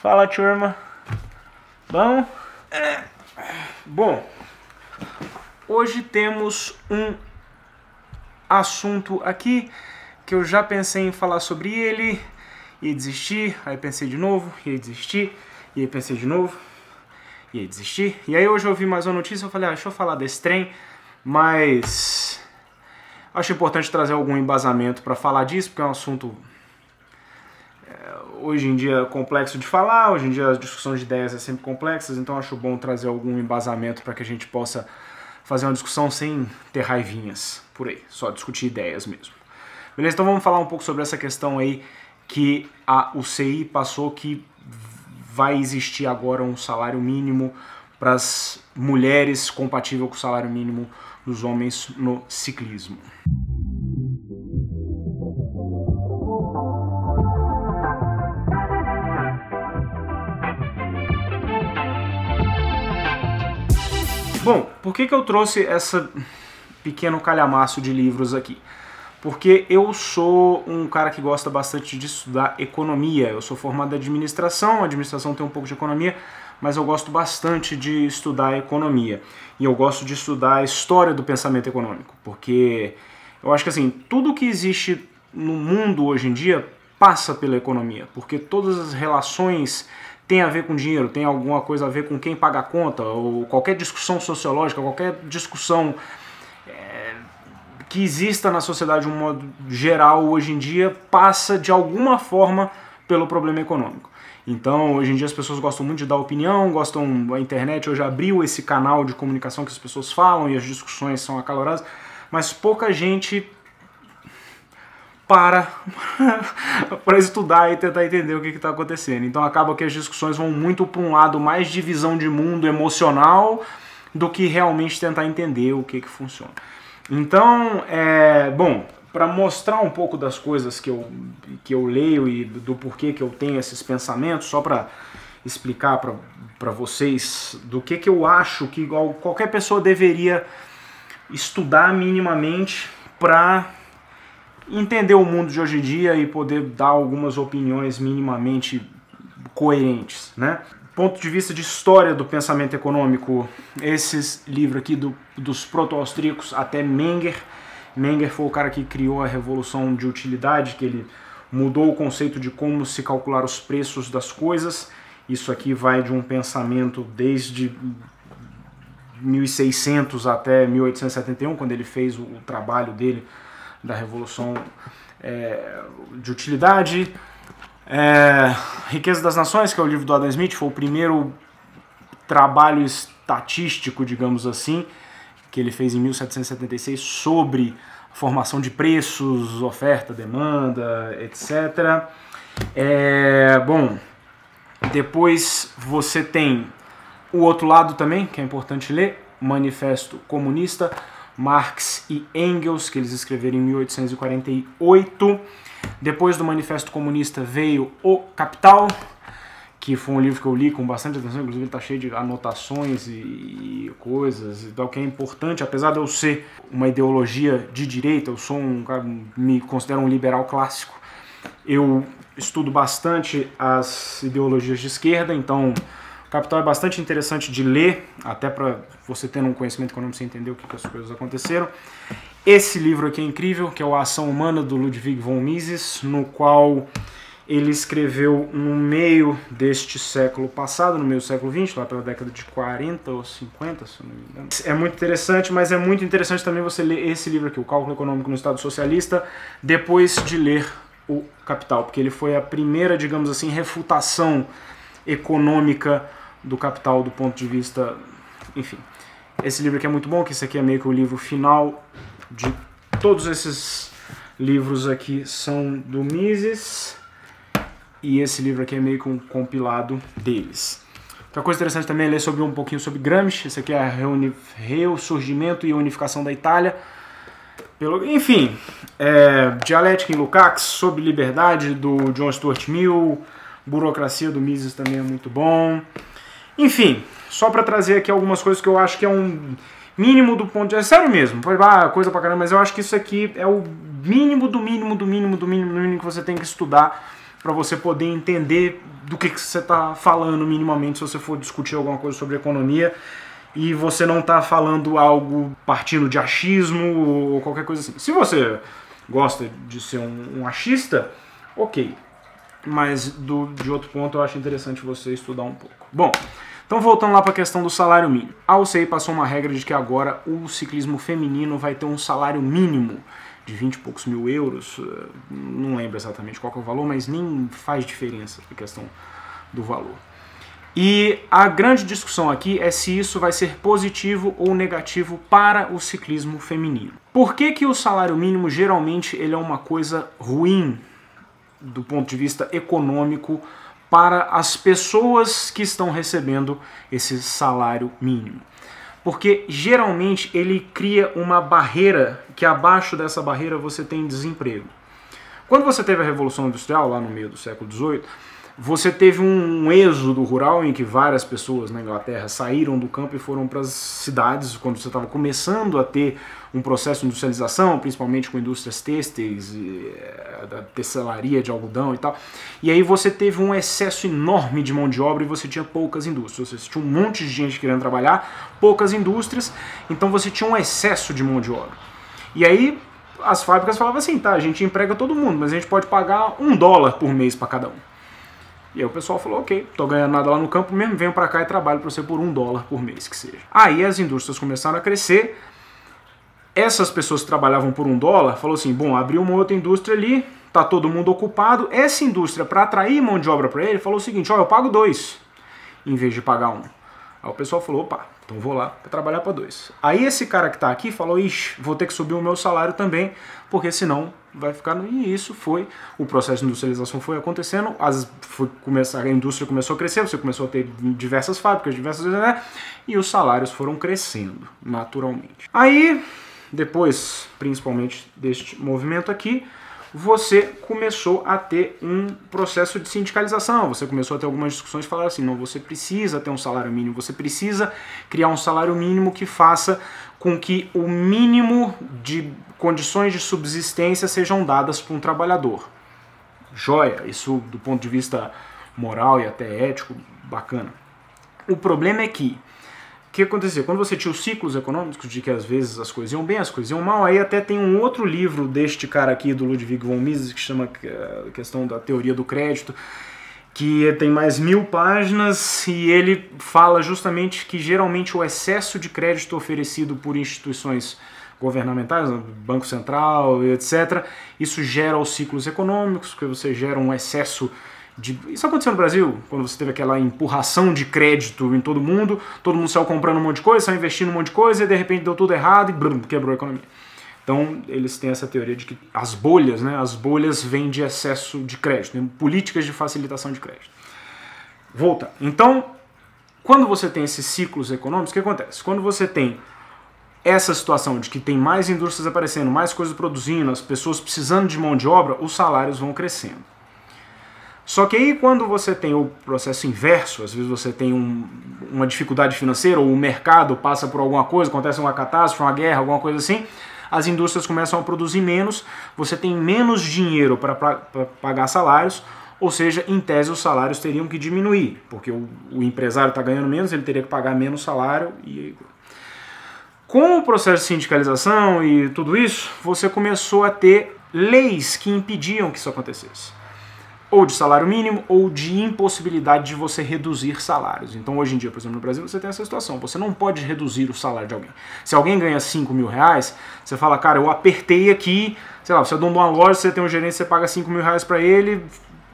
Fala, turma. Bom? Bom, hoje temos um assunto aqui que eu já pensei em falar sobre ele e desistir, aí pensei de novo, e aí desisti, e aí pensei de novo, e aí desisti. E aí hoje eu vi mais uma notícia e eu falei, deixa eu falar desse trem, mas acho importante trazer algum embasamento para falar disso, porque é um assunto hoje em dia complexo de falar, hoje em dia a discussão de ideias é sempre complexas, então acho bom trazer algum embasamento para que a gente possa fazer uma discussão sem ter raivinhas por aí, só discutir ideias mesmo. Beleza? Então vamos falar um pouco sobre essa questão aí que a UCI passou, que vai existir agora um salário mínimo para as mulheres compatível com o salário mínimo dos homens no ciclismo. Bom, por que eu trouxe esse pequeno calhamaço de livros aqui? Porque eu sou um cara que gosta bastante de estudar economia. Eu sou formado em administração, a administração tem um pouco de economia, mas eu gosto bastante de estudar economia. E eu gosto de estudar a história do pensamento econômico, porque eu acho que assim, tudo que existe no mundo hoje em dia passa pela economia, porque todas as relações tem a ver com dinheiro, tem alguma coisa a ver com quem paga a conta, ou qualquer discussão sociológica, qualquer discussão que exista na sociedade de um modo geral hoje em dia passa de alguma forma pelo problema econômico. Então hoje em dia as pessoas gostam muito de dar opinião, a internet hoje abriu esse canal de comunicação que as pessoas falam e as discussões são acaloradas, mas pouca gente para estudar e tentar entender o que está acontecendo. Então acaba que as discussões vão muito para um lado mais de visão de mundo emocional do que realmente tentar entender o que funciona. Então, bom, para mostrar um pouco das coisas que eu leio e do porquê que eu tenho esses pensamentos, só para explicar para vocês do que eu acho que qualquer pessoa deveria estudar minimamente para entender o mundo de hoje em dia e poder dar algumas opiniões minimamente coerentes, né? Ponto de vista de história do pensamento econômico, esses livros aqui dos proto-austríacos até Menger. Menger foi o cara que criou a revolução de utilidade, que ele mudou o conceito de como se calcular os preços das coisas. Isso aqui vai de um pensamento desde 1600 até 1871, quando ele fez o trabalho dele da Revolução de Utilidade. Riqueza das Nações, que é o livro do Adam Smith, foi o primeiro trabalho estatístico, digamos assim, que ele fez em 1776 sobre a formação de preços, oferta, demanda, etc. Bom, depois você tem o outro lado também, que é importante ler, Manifesto Comunista, Marx e Engels, que eles escreveram em 1848. Depois do Manifesto Comunista veio O Capital, que foi um livro que eu li com bastante atenção, inclusive ele está cheio de anotações e coisas, então que é importante, apesar de eu ser uma ideologia de direita, eu sou me considero um liberal clássico, eu estudo bastante as ideologias de esquerda, então Capital é bastante interessante de ler, até para você ter um conhecimento econômico, você entender o que as coisas aconteceram. Esse livro aqui é incrível, que é o A Ação Humana, do Ludwig von Mises, no qual ele escreveu no meio deste século passado, no meio do século XX, lá pela década de 40 ou 50, se não me engano. É muito interessante, mas é muito interessante também você ler esse livro aqui, O Cálculo Econômico no Estado Socialista, depois de ler o Capital, porque ele foi a primeira, digamos assim, refutação econômica do Capital do ponto de vista, enfim. Esse livro aqui é muito bom, que esse aqui é meio que o livro final de todos esses livros aqui são do Mises, e esse livro aqui é meio que um compilado deles. Outra coisa interessante também é ler um pouquinho sobre Gramsci, esse aqui é Ressurgimento e Unificação da Itália. Enfim, Dialética em Lukács, sobre liberdade, do John Stuart Mill, Burocracia, do Mises, também é muito bom. Enfim, só para trazer aqui algumas coisas que eu acho que é um mínimo do ponto de... É sério mesmo, coisa pra caramba, mas eu acho que isso aqui é o mínimo do mínimo do mínimo do mínimo do mínimo que você tem que estudar para você poder entender do que você está falando minimamente se você for discutir alguma coisa sobre economia e você não está falando algo partindo de achismo ou qualquer coisa assim. Se você gosta de ser um achista, ok. Mas de outro ponto eu acho interessante você estudar um pouco. Bom, então voltando lá para a questão do salário mínimo. A UCI passou uma regra de que agora o ciclismo feminino vai ter um salário mínimo de 20 e poucos mil euros. Não lembro exatamente qual que é o valor, mas nem faz diferença a questão do valor. E a grande discussão aqui é se isso vai ser positivo ou negativo para o ciclismo feminino. Por que que o salário mínimo geralmente ele é uma coisa ruim do ponto de vista econômico para as pessoas que estão recebendo esse salário mínimo? Porque geralmente ele cria uma barreira, que abaixo dessa barreira você tem desemprego. Quando você teve a Revolução Industrial, lá no meio do século XVIII, você teve um êxodo rural em que várias pessoas na Inglaterra saíram do campo e foram para as cidades, quando você estava começando a ter um processo de industrialização, principalmente com indústrias têxteis, da tecelaria de algodão e tal. E aí você teve um excesso enorme de mão de obra e você tinha poucas indústrias. Você tinha um monte de gente querendo trabalhar, poucas indústrias, então você tinha um excesso de mão de obra. E aí as fábricas falavam assim, tá, a gente emprega todo mundo, mas a gente pode pagar $1 por mês para cada um. E aí o pessoal falou, ok, tô ganhando nada lá no campo mesmo, venho pra cá e trabalho pra você por $1 por mês, que seja. Aí as indústrias começaram a crescer, essas pessoas que trabalhavam por $1, falou assim, bom, abriu uma outra indústria ali, tá todo mundo ocupado, essa indústria, para atrair mão de obra para ele, falou o seguinte, ó, eu pago 2, em vez de pagar 1. Aí o pessoal falou, opa, então vou lá para trabalhar para 2. Aí esse cara que tá aqui falou, ixi, vou ter que subir o meu salário também, porque senão vai ficar... E isso foi, o processo de industrialização foi acontecendo, a indústria começou a crescer, você começou a ter diversas fábricas, e os salários foram crescendo naturalmente. Aí, depois, principalmente deste movimento aqui, você começou a ter um processo de sindicalização, você começou a ter algumas discussões e falar assim, não, você precisa ter um salário mínimo, você precisa criar um salário mínimo que faça com que o mínimo de condições de subsistência sejam dadas para um trabalhador. Joia, isso do ponto de vista moral e até ético, bacana. O problema é que, o que acontecia? Quando você tinha os ciclos econômicos, de que às vezes as coisas iam bem, as coisas iam mal, aí até tem um outro livro deste cara aqui, do Ludwig von Mises, que chama a questão da teoria do crédito, que tem mais 1000 páginas, e ele fala justamente que geralmente o excesso de crédito oferecido por instituições governamentais, Banco Central, etc., isso gera os ciclos econômicos, porque você gera um excesso de... Isso aconteceu no Brasil, quando você teve aquela empurração de crédito em todo mundo saiu comprando um monte de coisa, saiu investindo um monte de coisa, e de repente deu tudo errado e brum, quebrou a economia. Então eles têm essa teoria de que as bolhas, né, as bolhas vêm de excesso de crédito, né, políticas de facilitação de crédito. Volta. Então, quando você tem esses ciclos econômicos, o que acontece? Quando você tem essa situação de que tem mais indústrias aparecendo, mais coisas produzindo, as pessoas precisando de mão de obra, os salários vão crescendo. Só que aí quando você tem o processo inverso, às vezes você tem uma dificuldade financeira, ou o mercado passa por alguma coisa, acontece uma catástrofe, uma guerra, alguma coisa assim, as indústrias começam a produzir menos, você tem menos dinheiro para pagar salários, ou seja, em tese os salários teriam que diminuir, porque o empresário está ganhando menos, ele teria que pagar menos salário. E com o processo de sindicalização e tudo isso, você começou a ter leis que impediam que isso acontecesse. Ou de salário mínimo, ou de impossibilidade de você reduzir salários. Então hoje em dia, por exemplo, no Brasil, você tem essa situação. Você não pode reduzir o salário de alguém. Se alguém ganha 5 mil reais, você fala, cara, eu apertei aqui, sei lá, você é dono de uma loja, você tem um gerente, você paga 5 mil reais pra ele,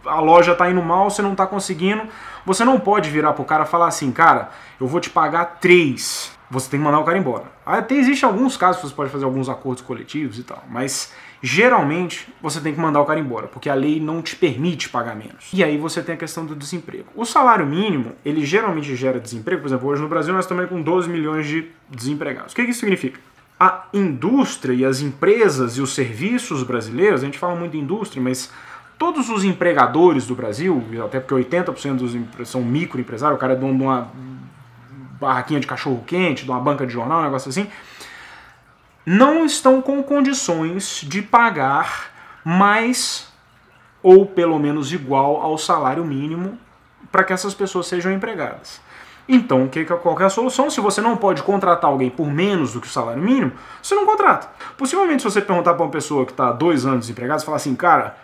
a loja tá indo mal, você não tá conseguindo. Você não pode virar pro cara e falar assim, cara, eu vou te pagar 3. Você tem que mandar o cara embora. Até existe alguns casos que você pode fazer alguns acordos coletivos e tal, mas geralmente você tem que mandar o cara embora, porque a lei não te permite pagar menos. E aí você tem a questão do desemprego. O salário mínimo, ele geralmente gera desemprego. Por exemplo, hoje no Brasil nós estamos com 12 milhões de desempregados. O que isso significa? A indústria e as empresas e os serviços brasileiros, a gente fala muito de indústria, mas todos os empregadores do Brasil, até porque 80% dos são microempresários, o cara é dono de uma barraquinha de cachorro-quente, de uma banca de jornal, um negócio assim, não estão com condições de pagar mais ou pelo menos igual ao salário mínimo para que essas pessoas sejam empregadas. Então, qual que é a solução? Se você não pode contratar alguém por menos do que o salário mínimo, você não contrata. Possivelmente, se você perguntar para uma pessoa que está há 2 anos desempregada, você falar assim, cara,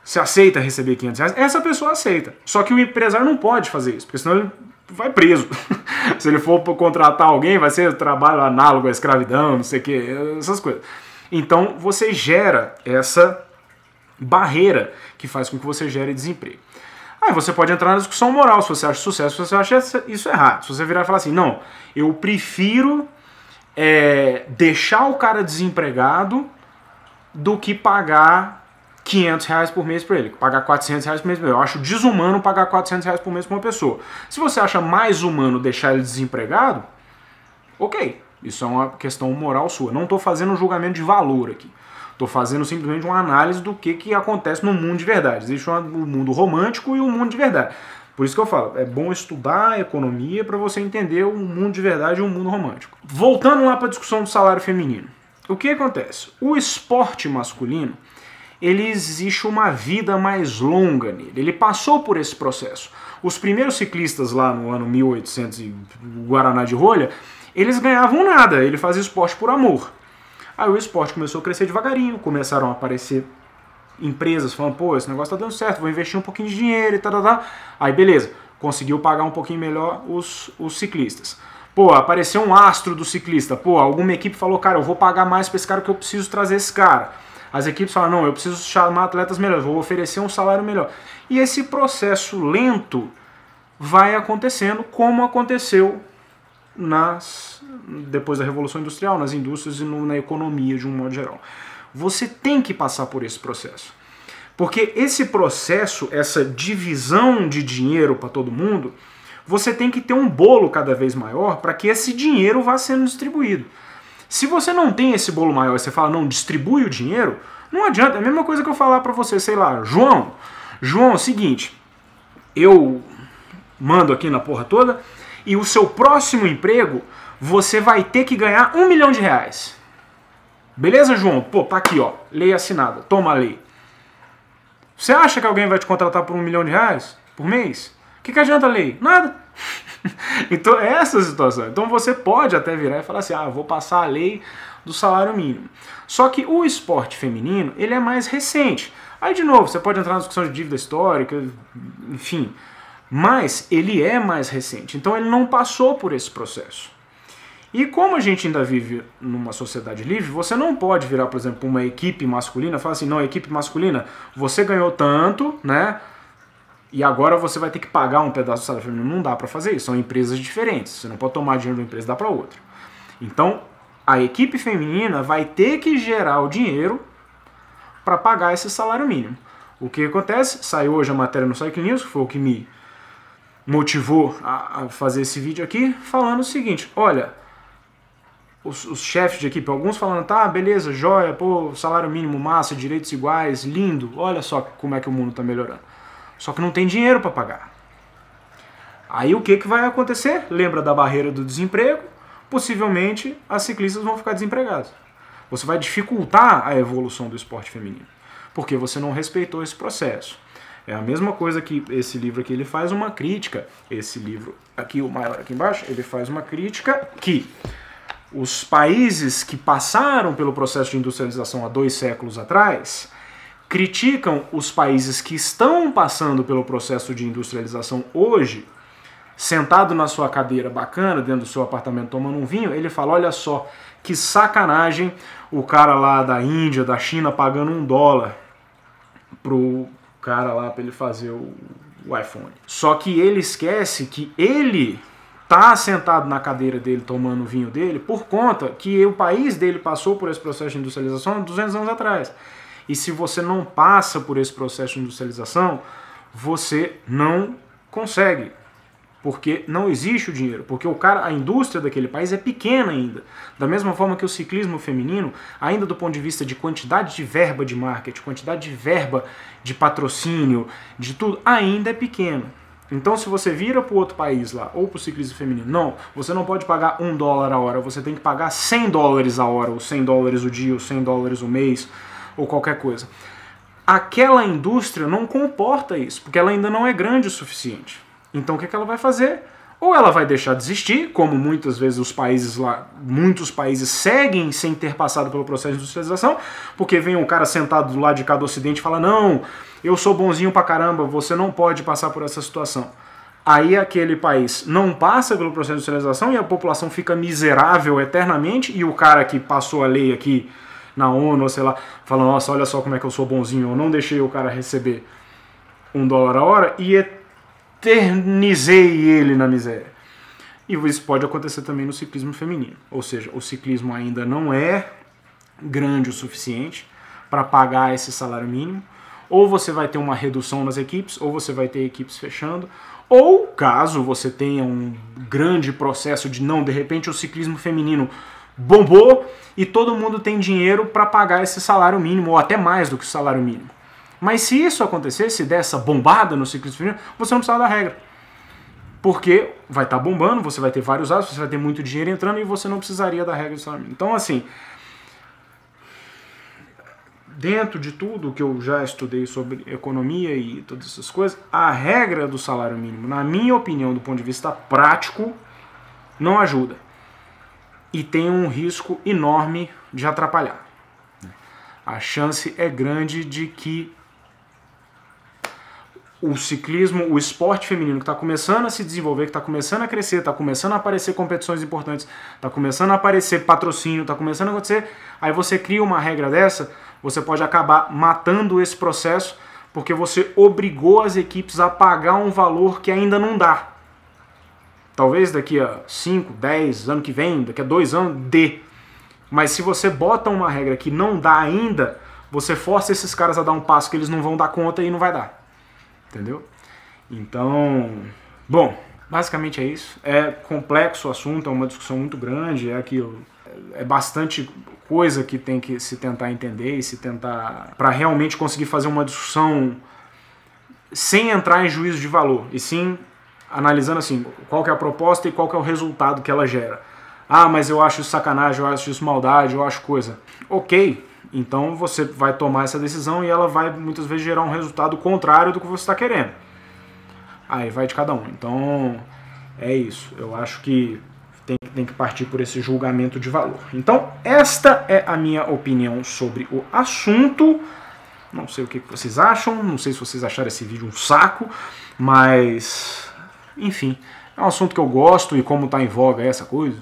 você aceita receber R$500? Essa pessoa aceita. Só que o empresário não pode fazer isso, porque senão ele vai preso. Se ele for contratar alguém, vai ser trabalho análogo à escravidão, não sei o que, essas coisas. Então, você gera essa barreira que faz com que você gere desemprego. Aí você pode entrar na discussão moral, se você acha sucesso, se você acha isso errado. Se você virar e falar assim, não, eu prefiro deixar o cara desempregado do que pagar R$500 por mês para ele, pagar R$400 por mês para ele. Eu acho desumano pagar R$400 por mês para uma pessoa. Se você acha mais humano deixar ele desempregado, ok, isso é uma questão moral sua. Não estou fazendo um julgamento de valor aqui. Estou fazendo simplesmente uma análise do que acontece no mundo de verdade. Existe o mundo romântico e o mundo de verdade. Por isso que eu falo, é bom estudar a economia para você entender o mundo de verdade e o mundo romântico. Voltando lá para a discussão do salário feminino. O que acontece? O esporte masculino, ele existe uma vida mais longa nele. Ele passou por esse processo. Os primeiros ciclistas lá no ano 1800 e Guaraná de rolha, eles ganhavam nada, ele fazia esporte por amor. Aí o esporte começou a crescer devagarinho, começaram a aparecer empresas falando, pô, esse negócio tá dando certo, vou investir um pouquinho de dinheiro e tal. Aí beleza, conseguiu pagar um pouquinho melhor os ciclistas. Pô, apareceu um astro do ciclista, pô, alguma equipe falou, cara, eu vou pagar mais pra esse cara que eu preciso trazer esse cara. As equipes falam, não, eu preciso chamar atletas melhores, vou oferecer um salário melhor. E esse processo lento vai acontecendo como aconteceu depois da Revolução Industrial, nas indústrias e na economia de um modo geral. Você tem que passar por esse processo. Porque esse processo, essa divisão de dinheiro para todo mundo, você tem que ter um bolo cada vez maior para que esse dinheiro vá sendo distribuído. Se você não tem esse bolo maior e você fala, não, distribui o dinheiro, não adianta. É a mesma coisa que eu falar para você, sei lá, João, é o seguinte, eu mando aqui na porra toda, e o seu próximo emprego, você vai ter que ganhar R$1 milhão. Beleza, João? Pô, tá aqui, ó, lei assinada, toma a lei. Você acha que alguém vai te contratar por R$1 milhão por mês? O que adianta a lei? Nada. Então, é essa a situação. Então você pode até virar e falar assim, ah, vou passar a lei do salário mínimo. Só que o esporte feminino, ele é mais recente. Aí, de novo, você pode entrar na discussão de dívida histórica, enfim, mas ele é mais recente, então ele não passou por esse processo. E como a gente ainda vive numa sociedade livre, você não pode virar, por exemplo, uma equipe masculina e falar assim, não, equipe masculina, você ganhou tanto, né, e agora você vai ter que pagar um pedaço do salário feminino. Não dá para fazer isso, são empresas diferentes, você não pode tomar dinheiro de uma empresa e dar para outra. Então, a equipe feminina vai ter que gerar o dinheiro para pagar esse salário mínimo. O que acontece? Saiu hoje a matéria no Cycling News, que foi o que me motivou a fazer esse vídeo aqui, falando o seguinte, olha, os chefes de equipe, alguns falando, tá, beleza, joia, pô, salário mínimo, massa, direitos iguais, lindo, olha só como é que o mundo tá melhorando. Só que não tem dinheiro para pagar. Aí o que vai acontecer? Lembra da barreira do desemprego? Possivelmente as ciclistas vão ficar desempregadas. Você vai dificultar a evolução do esporte feminino, porque você não respeitou esse processo. É a mesma coisa que esse livro aqui, ele faz uma crítica, esse livro aqui, o maior aqui embaixo, ele faz uma crítica que os países que passaram pelo processo de industrialização há 2 séculos atrás criticam os países que estão passando pelo processo de industrialização hoje, sentado na sua cadeira bacana, dentro do seu apartamento tomando um vinho, ele fala, olha só, que sacanagem o cara lá da Índia, da China, pagando $1 pro cara lá para ele fazer o iPhone. Só que ele esquece que ele tá sentado na cadeira dele tomando o vinho dele por conta que o país dele passou por esse processo de industrialização há 200 anos atrás. E se você não passa por esse processo de industrialização, você não consegue. Porque não existe o dinheiro, porque a indústria daquele país é pequena ainda. Da mesma forma que o ciclismo feminino, ainda do ponto de vista de quantidade de verba de marketing, quantidade de verba de patrocínio, de tudo, ainda é pequeno. Então se você vira para o outro país lá, ou para o ciclismo feminino, não, você não pode pagar $1 a hora, você tem que pagar $100 a hora, ou $100 o dia, ou $100 o mês, ou qualquer coisa. aquela indústria não comporta isso, porque ela ainda não é grande o suficiente. Então o que ela vai fazer? Ou ela vai deixar de existir, como muitas vezes muitos países seguem sem ter passado pelo processo de industrialização, porque vem um cara sentado do lado de cá do Ocidente e fala, não, eu sou bonzinho pra caramba, você não pode passar por essa situação. Aí aquele país não passa pelo processo de industrialização e a população fica miserável eternamente, e o cara que passou a lei aqui na ONU, ou sei lá, fala, nossa, olha só como é que eu sou bonzinho, eu não deixei o cara receber $1 a hora e eternizei ele na miséria. E isso pode acontecer também no ciclismo feminino, ou seja, o ciclismo ainda não é grande o suficiente para pagar esse salário mínimo, ou você vai ter uma redução nas equipes, ou você vai ter equipes fechando, ou caso você tenha um grande processo de não, de repente o ciclismo feminino bombou e todo mundo tem dinheiro para pagar esse salário mínimo, ou até mais do que o salário mínimo. Mas se isso acontecer, se der essa bombada no ciclismo feminino, você não precisa da regra. Porque vai estar bombando, você vai ter vários atos, você vai ter muito dinheiro entrando e você não precisaria da regra do salário mínimo. Então, assim, dentro de tudo que eu já estudei sobre economia e todas essas coisas, a regra do salário mínimo, na minha opinião, do ponto de vista prático, não ajuda. E tem um risco enorme de atrapalhar. A chance é grande de que o ciclismo, o esporte feminino que está começando a se desenvolver, que está começando a crescer, está começando a aparecer competições importantes, está começando a aparecer patrocínio, está começando a acontecer, aí você cria uma regra dessa, você pode acabar matando esse processo, porque você obrigou as equipes a pagar um valor que ainda não dá. Talvez daqui a 5, 10, ano que vem, daqui a 2 anos, dê. Mas se você bota uma regra que não dá ainda, você força esses caras a dar um passo que eles não vão dar conta e não vai dar. Entendeu? Então, bom, basicamente é isso. É complexo o assunto, é uma discussão muito grande, é aquilo. É bastante coisa que tem que se tentar entender e se tentar para realmente conseguir fazer uma discussão sem entrar em juízo de valor, e sim analisando assim, qual que é a proposta e qual que é o resultado que ela gera. Ah, mas eu acho isso sacanagem, eu acho isso maldade, eu acho coisa. Ok, então você vai tomar essa decisão e ela vai muitas vezes gerar um resultado contrário do que você está querendo. Aí vai de cada um. Então é isso. Eu acho que tem que partir por esse julgamento de valor. Então esta é a minha opinião sobre o assunto. Não sei o que vocês acham, não sei se vocês acharam esse vídeo um saco, mas enfim, é um assunto que eu gosto e como está em voga essa coisa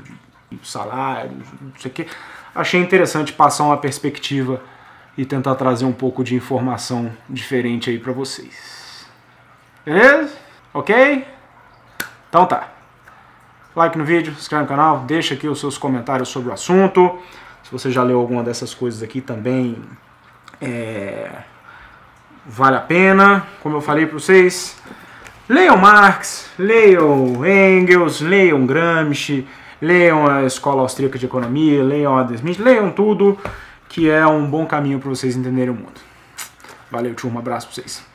de salário, não sei o que. Achei interessante passar uma perspectiva e tentar trazer um pouco de informação diferente aí pra vocês. Beleza? Ok? Então tá. Like no vídeo, se inscreve no canal, deixa aqui os seus comentários sobre o assunto. Se você já leu alguma dessas coisas aqui também, vale a pena. Como eu falei pra vocês, leiam Marx, leiam Engels, leiam Gramsci, leiam a Escola Austríaca de Economia, leiam Adam Smith, leiam tudo, que é um bom caminho para vocês entenderem o mundo. Valeu, turma, um abraço para vocês.